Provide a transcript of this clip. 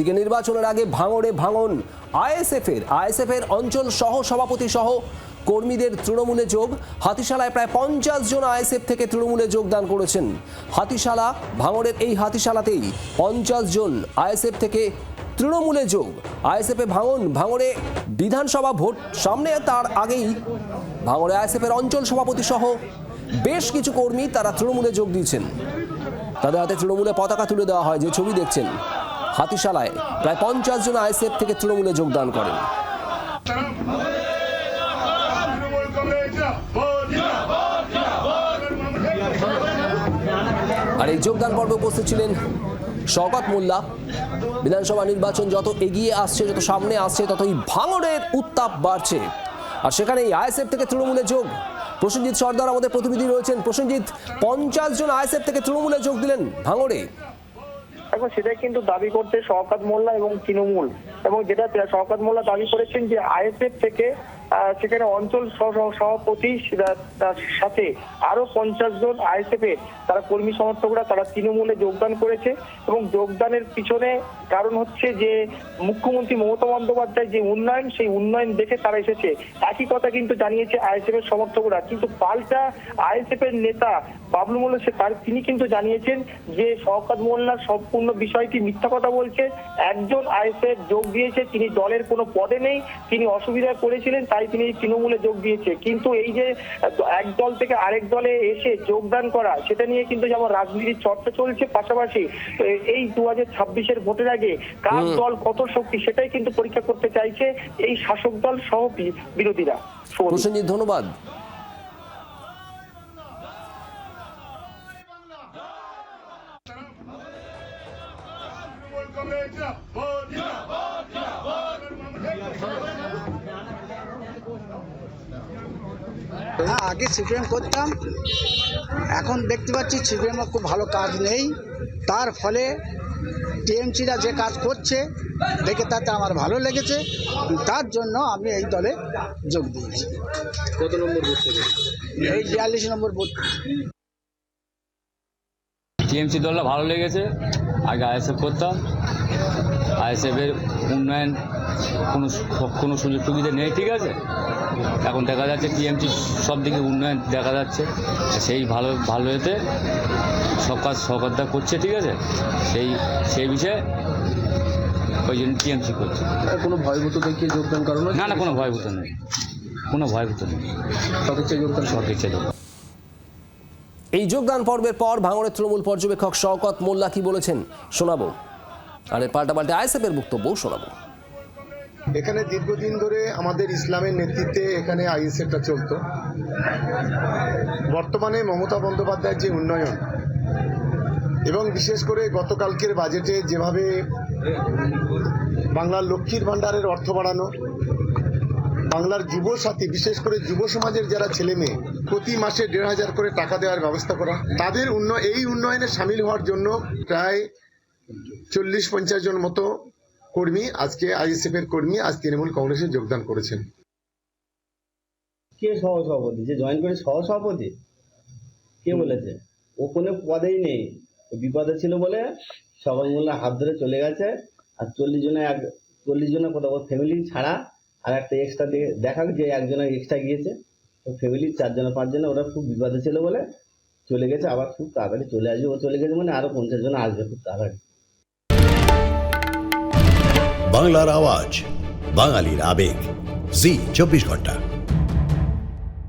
দিকে নির্বাচনের আগে ভাঙড়ে ভাঙন আইএসএফ এর অঞ্চল সহ সভাপতি সহ কর্মীদের তৃণমূলে যোগ। হাতিশালায় প্রায় 50 জন আইএসএফ থেকে তৃণমূলে যোগদান করেছেন। হাতিশালা ভাঙড়ের এই হাতিশালাতেই 50 জন আইএসএফ থেকে তৃণমূলে যোগ। আইএসএফ এ ভাঙড়ে বিধানসভা ভোট সামনে, তার আগেই ভাঙড়ে আইএসএফ এর অঞ্চল সভাপতি সহ বেশ কিছু কর্মী তারা তৃণমূলে যোগ দিয়েছেন। তাদের হাতে তৃণমূলে পতাকা তুলে দেওয়া হয়, যে ছবি দেখছেন। হাতিশালায় প্রায় 50 জন আইএসএফ থেকে তৃণমূলে যোগদান করেন। আর এই যোগদান পর্বে উপস্থিত ছিলেন শওকত মোল্লা। বিধানসভা নির্বাচন যত এগিয়ে আসছে, যত সামনে আসছে, ততই ভাঙড়ের উত্তাপ বাড়ছে। আর সেখানেই আইএসএফ থেকে তৃণমূলে যোগ। প্রসেনজিৎ সর্দার আমাদের প্রতিনিধি রয়েছেন। প্রসেনজিৎ, 50 জন আইএসএফ থেকে তৃণমূলে যোগ দিলেন ভাঙড়ে। এখন সেটাই কিন্তু দাবি করছে শওকত মোল্লা এবং তৃণমূল, এবং যেটা শওকত মোল্লা দাবি করেছেন যে আইএসএফ থেকে সেখানে অঞ্চল সভাপতি সাথে আরো 50 জন আইএসএফ এর তারা কর্মী সমর্থকরা তারা তৃণমূলে যোগদান করেছে। এবং যোগদানের পিছনে কারণ হচ্ছে যে মুখ্যমন্ত্রী মমতা বন্দ্যোপাধ্যায় যে উন্নয়ন, সেই উন্নয়ন দেখে তারা এসেছে। একই কথা কিন্তু জানিয়েছে আইএসএফ এর সমর্থকরা। কিন্তু পাল্টা আইএসএফ এর নেতা বাবলু মোল্লা তিনি কিন্তু জানিয়েছেন যে শওকত মোল্লা সম্পূর্ণ বিষয়টি মিথ্যা কথা বলছে। একজন আইএসএফ যোগ দিয়েছে, তিনি দলের কোনো পদে নেই, তিনি অসুবিধায় পড়েছিলেন, তাই তিনি তৃণমূলে যোগ দিয়েছে। কিন্তু এই যে এক দল থেকে আরেক দলে এসে যোগদান করা, সেটা নিয়ে কিন্তু যেমন রাজনীতির চর্চা চলছে, পাশাপাশি এই 2026-এর ভোটের আগে কার দল কত শক্তি, সেটাই কিন্তু পরীক্ষা করতে চাইছে এই শাসক দল সহ বিরোধীরা। প্রসেনজিৎ, ধন্যবাদ। আগে সিপিএম করতাম, এখন দেখতে পাচ্ছি সিপিএম খুব ভালো কাজ নেই। তার ফলে টিএমসিরা যে কাজ করছে দেখে তাতে আমার ভালো লেগেছে, তার জন্য আমি এই দলে যোগ দিয়েছি। কত নম্বর বুথ থেকে? এই 42 নম্বর বুথ। টিএমসি দলটা ভালো লেগেছে। আগে আইএসএফ করতাম, আইএসএফের উন্নয়ন কোনো সুযোগ সুবিধা নেই, ঠিক আছে। এখন দেখা যাচ্ছে টিএমসি সব দিকে উন্নয়ন দেখা যাচ্ছে, সেই ভালো এতে সব কাজ সরকারটা করছে, ঠিক আছে। সেই বিষয়ে ওই জন্য টিএমসি করছে। কোনো ভয়ভূত দেখিয়ে যোগদান করানো? না, কোনো ভয়ভূত নেই, কোনো ভয়ভূত নেই। সদিচ্ছায় যোগদান, সদিচ্ছায় যোগদান। এই যোগদান পর্বের পর ভাঙড়ের তৃণমূল পর্যবেক্ষক শওকত মোল্লা কি বলেছেন শোনাবো, আর এর পাল্টাপাল্টে আইএসএফ এর বক্তব্যও শোনাবো। এখানে দীর্ঘদিন ধরে আমাদের ইসলামের নেতৃত্বে এখানে আইএসএফটা চলতো। বর্তমানে মমতা বন্দ্যোপাধ্যায়ের যে উন্নয়ন, এবং বিশেষ করে গতকালকের বাজেটে যেভাবে বাংলার লক্ষ্মীর ভাণ্ডারের অর্থ বাড়ানো, বাংলার যুবসাথী বিশেষ করে যুব সমাজের যারা ছেলে মেয়ে প্রতি মাসে 1,500 করে টাকা দেওয়ার ব্যবস্থা করা, তাদের এই উন্নয়নে সামিল হওয়ার জন্য প্রায় 40-50 জন মতো কর্মী আজকে আইএসএফ এর কর্মী আজ তৃণমূল কংগ্রেসে যোগদান করেছেন। কে সহসভাপতি? যে জয়েন করে সহসভাপতি কে বলেছে? ও কোনো পদেই নেই, ও বিপদে ছিল বলে শওকত মোল্লা হাত ধরে চলে গেছে। আর 40 জনের কোথাও ওর ফ্যামিলি ছাড়া আর একটা এক্সট্রা দেখাক যে একজনের এক্সট্রা গিয়েছে। তো ফ্যামিলির 4 জন 5 জন ওরা খুব বিপদে ছিল বলে চলে গেছে। আবার খুব তাড়াতাড়ি চলে আসবে। ও চলে গেছে মানে আরো 50 জন আসবে খুব তাড়াতাড়ি। বাংলার আওয়াজ, বাঙালির আবেগ, জি 24 ঘন্টা।